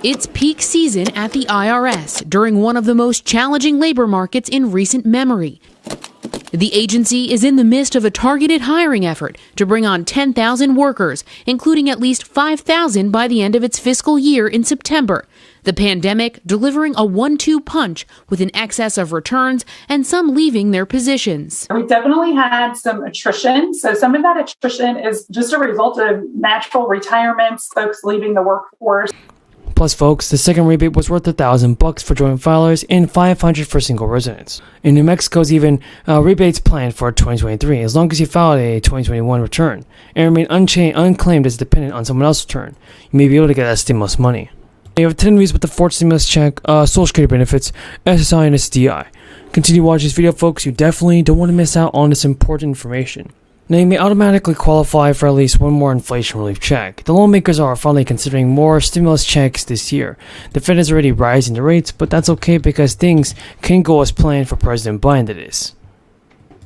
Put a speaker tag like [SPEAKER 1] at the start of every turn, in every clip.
[SPEAKER 1] It's peak season at the IRS during one of the most challenging labor markets in recent memory. The agency is in the midst of a targeted hiring effort to bring on 10,000 workers, including at least 5,000 by the end of its fiscal year in September. The pandemic delivering a 1-2 punch with an excess of returns and some leaving their positions.
[SPEAKER 2] We definitely had some attrition. So some of that attrition is just a result of natural retirements, folks leaving the workforce.
[SPEAKER 3] Plus, folks, the second rebate was worth $1,000 for joint filers and $500 for single residents. In New Mexico's even rebates planned for 2023, as long as you filed a 2021 return and remain unclaimed as dependent on someone else's return, you may be able to get that stimulus money. You have 10 weeks with the fourth stimulus check, Social Security benefits, SSI, and SSDI. Continue watching this video, folks. You definitely don't want to miss out on this important information. Now, you may automatically qualify for at least one more inflation relief check. The lawmakers are finally considering more stimulus checks this year. The Fed is already rising the rates, but that's okay because things can go as planned for President Biden, that is.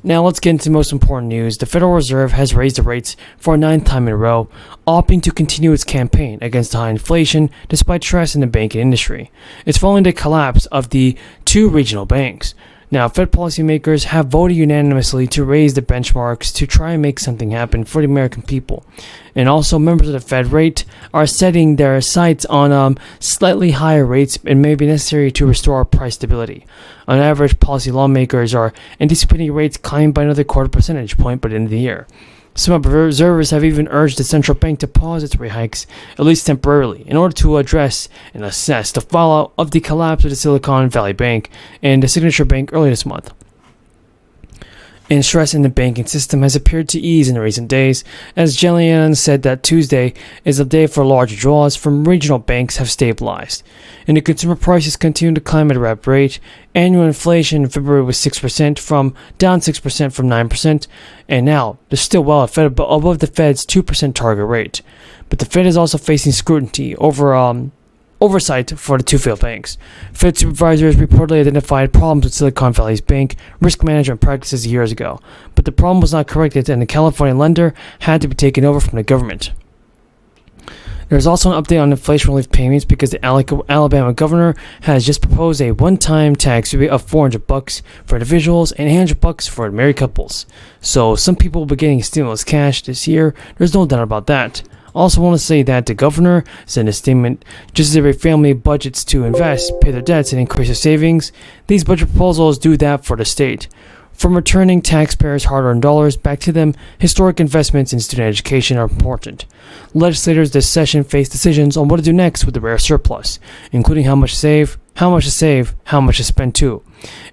[SPEAKER 3] Now, let's get into the most important news. The Federal Reserve has raised the rates for a 9th time in a row, opting to continue its campaign against high inflation despite stress in the banking industry. It's following the collapse of the two regional banks. Now, Fed policymakers have voted unanimously to raise the benchmarks to try and make something happen for the American people. And also, members of the Fed rate are setting their sights on slightly higher rates and may be necessary to restore price stability. On average, policy lawmakers are anticipating rates climbing by another quarter percentage point by the end of the year. Some observers have even urged the central bank to pause its rate hikes, at least temporarily, in order to address and assess the fallout of the collapse of the Silicon Valley Bank and the Signature Bank earlier this month. And stress in the banking system has appeared to ease in recent days, as Jillian said that Tuesday is a day for large withdrawals from regional banks have stabilized. And the consumer prices continue to climb at a rapid rate. Annual inflation in February was 6%, down 6% from 9%, and now they're still well above the Fed's 2% target rate. But the Fed is also facing scrutiny over oversight for the two failed banks. Fed supervisors reportedly identified problems with Silicon Valley's bank risk management practices years ago, but the problem was not corrected and the California lender had to be taken over from the government. There's also an update on inflation relief payments because the Alabama governor has just proposed a one-time tax rebate of $400 for individuals and $800 for married couples. So some people will be getting stimulus cash this year. There's no doubt about that. Also want to say that the governor said in a statement, just as every family budgets to invest, pay their debts, and increase their savings, these budget proposals do that for the state. From returning taxpayers' hard-earned dollars back to them, historic investments in student education are important. Legislators this session face decisions on what to do next with the rare surplus, including how much to save, how much to spend too.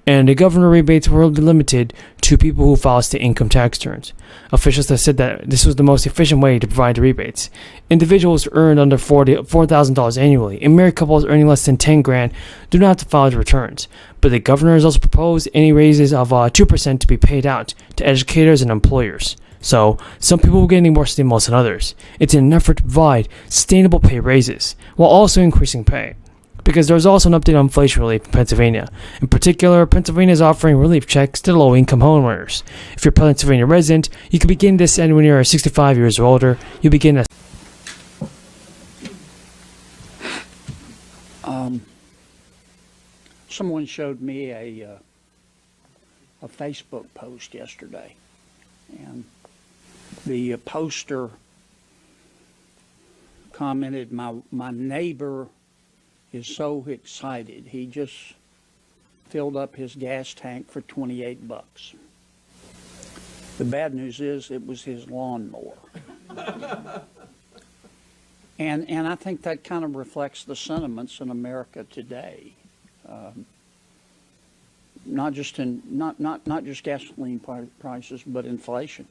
[SPEAKER 3] And the governor rebates will be limited to people who file state income tax returns. Officials have said that this was the most efficient way to provide the rebates. Individuals earned under $4,000 annually and married couples earning less than $10,000 do not have to file the returns. But the governor has also proposed any raises of 2% to be paid out to educators and employers. So, some people will get any more stimulus than others. It's in an effort to provide sustainable pay raises, while also increasing pay. Because there's also an update on inflation relief in Pennsylvania. In particular, Pennsylvania is offering relief checks to low-income homeowners. If you're a Pennsylvania resident, you can begin this when you're 65 years or older. You begin at
[SPEAKER 4] Someone showed me a Facebook post yesterday, and the poster commented, my neighbor is so excited. He just filled up his gas tank for $28. The bad news is it was his lawnmower. And I think that kind of reflects the sentiments in America today. Not just gasoline prices, but inflation.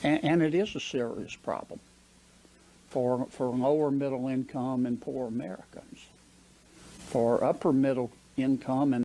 [SPEAKER 4] And it is a serious problem for lower middle income and poor Americans. For upper middle income and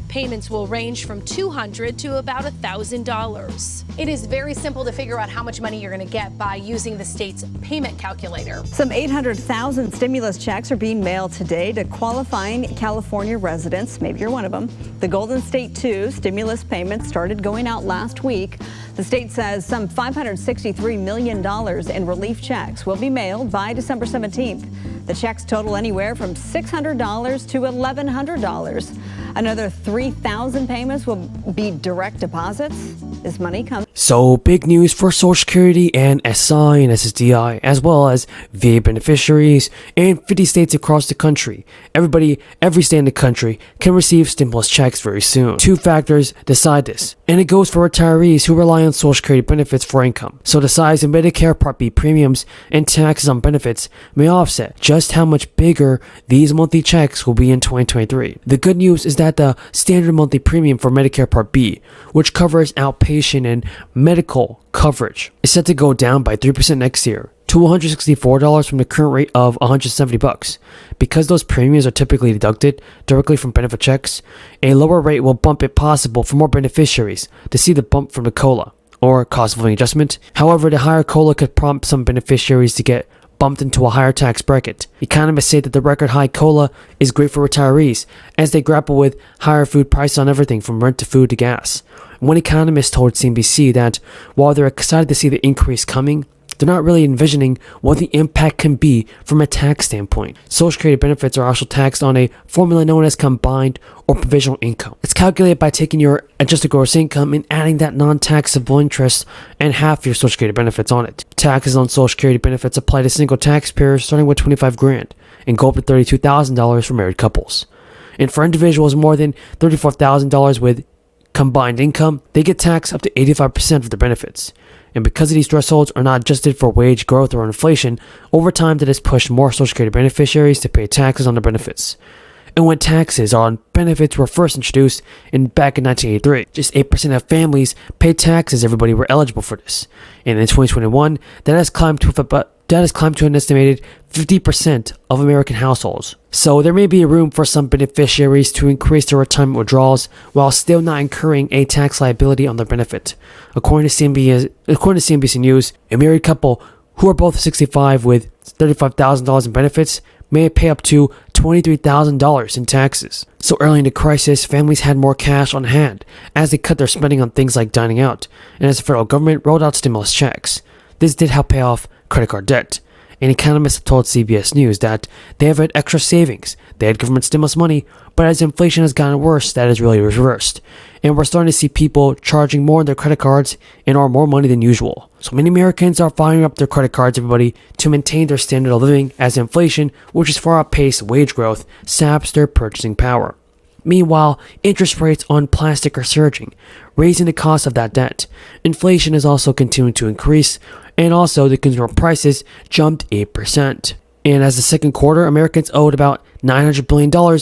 [SPEAKER 5] Payments will range from $200 to about $1,000. It is very simple to figure out how much money you're going to get by using the state's payment calculator.
[SPEAKER 6] Some 800,000 stimulus checks are being mailed today to qualifying California residents. Maybe you're one of them. The Golden State 2 stimulus payments started going out last week. The state says some $563 million in relief checks will be mailed by December 17th. The checks total anywhere from $600 to $1,100. Another 3,000 payments will be direct deposits. This money comes.
[SPEAKER 3] So big news for Social Security and SSI and SSDI, as well as VA beneficiaries in 50 states across the country. Every state in the country can receive stimulus checks very soon. Two factors decide this, and it goes for retirees who rely on Social Security benefits for income. So the size of Medicare Part B premiums and taxes on benefits may offset just how much bigger these monthly checks will be in 2023. The good news is that the standard monthly premium for Medicare Part B, which covers outpatient and medical coverage, is set to go down by 3% next year to $164 from the current rate of $170. Because those premiums are typically deducted directly from benefit checks, a lower rate will bump it possible for more beneficiaries to see the bump from the COLA, or cost of living adjustment. However, the higher COLA could prompt some beneficiaries to get bumped into a higher tax bracket. Economists say that the record high COLA is great for retirees as they grapple with higher food prices on everything from rent to food to gas. One economist told CNBC that while they're excited to see the increase coming, they're not really envisioning what the impact can be from a tax standpoint. Social Security benefits are also taxed on a formula known as combined or provisional income. It's calculated by taking your adjusted gross income and adding that non-taxable interest and half your Social Security benefits on it. Taxes on Social Security benefits apply to single taxpayers starting with $25,000 and go up to $32,000 for married couples. And for individuals more than $34,000 with combined income, they get taxed up to 85% of their benefits. And because of these thresholds are not adjusted for wage growth or inflation, over time that has pushed more Social Security beneficiaries to pay taxes on their benefits. And when taxes on benefits were first introduced back in 1983, just 8% of families paid taxes. Everybody were eligible for this. And in 2021, that has climbed to an estimated 50% of American households. So there may be a room for some beneficiaries to increase their retirement withdrawals while still not incurring a tax liability on their benefit. According to CNBC News, a married couple who are both 65 with $35,000 in benefits may pay up to $23,000 in taxes. So early in the crisis, families had more cash on hand as they cut their spending on things like dining out, and as the federal government rolled out stimulus checks. This did help pay off credit card debt. An economist told CBS News that they have had extra savings. They had government stimulus money, but as inflation has gotten worse, that is really reversed. And we're starting to see people charging more on their credit cards and are more money than usual. So many Americans are firing up their credit cards, to maintain their standard of living as inflation, which is far outpaced wage growth, saps their purchasing power. Meanwhile, interest rates on plastic are surging, raising the cost of that debt. Inflation is also continuing to increase, and also the consumer prices jumped 8%. And as the second quarter, Americans owed about $900 billion in